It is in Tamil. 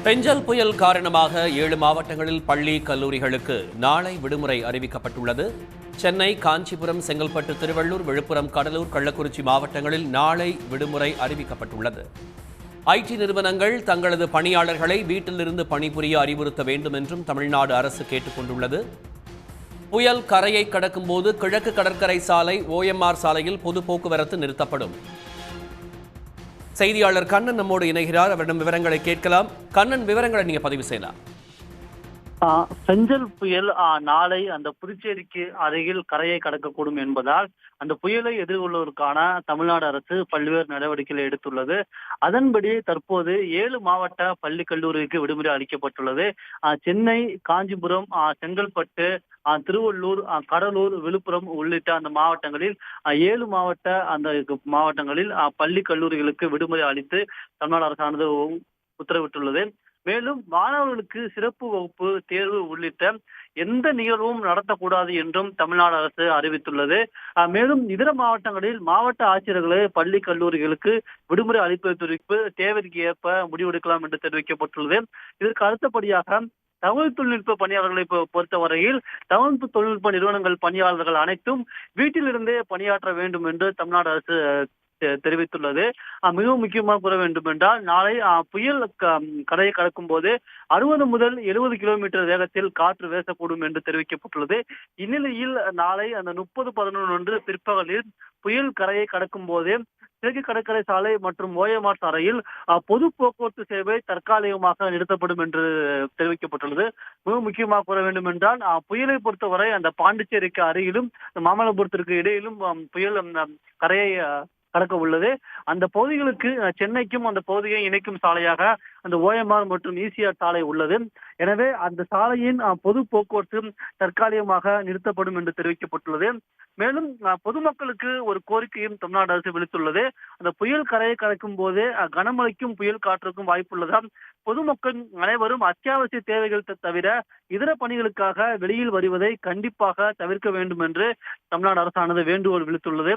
பெஞ்சல் புயல் காரணமாக 7 மாவட்டங்களில் பள்ளி கல்லூரிகளுக்கு நாளை விடுமுறை அறிவிக்கப்பட்டுள்ளது. சென்னை, காஞ்சிபுரம், செங்கல்பட்டு, திருவள்ளூர், விழுப்புரம், கடலூர், கள்ளக்குறிச்சி மாவட்டங்களில் நாளை விடுமுறை அறிவிக்கப்பட்டுள்ளது. ஐடி நிறுவனங்கள் தங்களது பணியாளர்களை வீட்டிலிருந்து பணிபுரிய அறிவுறுத்த வேண்டும் என்றும் தமிழ்நாடு அரசு கேட்டுக் கொண்டுள்ளது. புயல் கரையை கடக்கும்போது கிழக்கு கடற்கரை சாலை, OMR சாலையில் பொது போக்குவரத்து நிறுத்தப்படும். செய்தியாளர் கண்ணன் நம்மோடு இணைகிறார். அவரிடம் விவரங்களை கேட்கலாம். கண்ணன், விவரங்களை நீங்க பதிவு செய்யலாம். பெஞ்சல் புயல் நாளை அந்த புதுச்சேரிக்கு அருகில் கரையை கடக்கக்கூடும் என்பதால் அந்த புயலை எதிர்கொள்வதற்கான தமிழ்நாடு அரசு பல்வேறு நடவடிக்கைகளை எடுத்துள்ளது. அதன்படி தற்போது 7 மாவட்ட பள்ளி கல்லூரிக்கு விடுமுறை அளிக்கப்பட்டுள்ளது. சென்னை, காஞ்சிபுரம், செங்கல்பட்டு, திருவள்ளூர், கடலூர், விழுப்புரம் உள்ளிட்ட அந்த மாவட்டங்களில் 7 மாவட்டங்களில் பள்ளி கல்லூரிகளுக்கு விடுமுறை அளித்து தமிழ்நாடு அரசானது உத்தரவிட்டுள்ளது. மேலும் மாணவர்களுக்கு சிறப்பு வகுப்பு தேர்வு உள்ளிட்ட எந்த நிகழ்வும் நடத்தக்கூடாது என்றும் தமிழ்நாடு அரசு அறிவித்துள்ளது. மேலும் இதர மாவட்டங்களில் மாவட்ட ஆட்சியர்களே பள்ளி கல்லூரிகளுக்கு விடுமுறை அளிப்பது குறித்து தேவைக்கு ஏற்ப முடிவெடுக்கலாம் என்று தெரிவிக்கப்பட்டுள்ளது. இதற்கு அடுத்தபடியாக தகவல் தொழில்நுட்ப பணியாளர்களை பொறுத்தவரையில் தகவல் தொழில்நுட்ப நிறுவனங்கள் பணியாளர்கள் அனைத்தும் வீட்டிலிருந்தே பணியாற்ற வேண்டும் என்று தமிழ்நாடு அரசு தெரிவித்துள்ளது. மிகவும் முக்கியமாக கூற வேண்டும் என்றால், நாளை புயல் கரையை கடக்கும் போது 60 முதல் 70 கிலோமீட்டர் வேகத்தில் காற்று வீசக்கூடும் என்று தெரிவிக்கப்பட்டுள்ளது. இந்நிலையில் நாளை அந்த 30/11 பிற்பகலில் புயல் கரையை கடக்கும் போது கிழக்கு கடற்கரை சாலை மற்றும் OMR சாலையில் பொது போக்குவரத்து சேவை தற்காலிகமாக நிறுத்தப்படும் என்று தெரிவிக்கப்பட்டுள்ளது. மிக முக்கியமாக கூற வேண்டும் என்றால், புயலை பொறுத்தவரை அந்த பாண்டிச்சேரிக்கு அருகிலும் மாமல்லபுரத்திற்கு இடையிலும் புயல் கரையை கடக்க உள்ளது. அந்த பகுதிகளுக்கு சென்னைக்கும் அந்த பகுதியை இணைக்கும் சாலையாக அந்த OMR மற்றும் ECR சாலை உள்ளது. எனவே அந்த சாலையின் பொது போக்குவரத்து தற்காலிகமாக நிறுத்தப்படும் என்று தெரிவிக்கப்பட்டுள்ளது. மேலும் பொதுமக்களுக்கு ஒரு கோரிக்கையும் தமிழ்நாடு அரசு விடுத்துள்ளது. அந்த புயல் கரையை கடக்கும் போது கனமழைக்கும் புயல் காற்றுக்கும் வாய்ப்புள்ளதால் பொதுமக்கள் அனைவரும் அத்தியாவசிய தேவைகள் தவிர இதர பணிகளுக்காக வெளியில் வருவதை கண்டிப்பாக தவிர்க்க வேண்டும் என்று தமிழ்நாடு அரசானது வேண்டுகோள் விடுத்துள்ளது.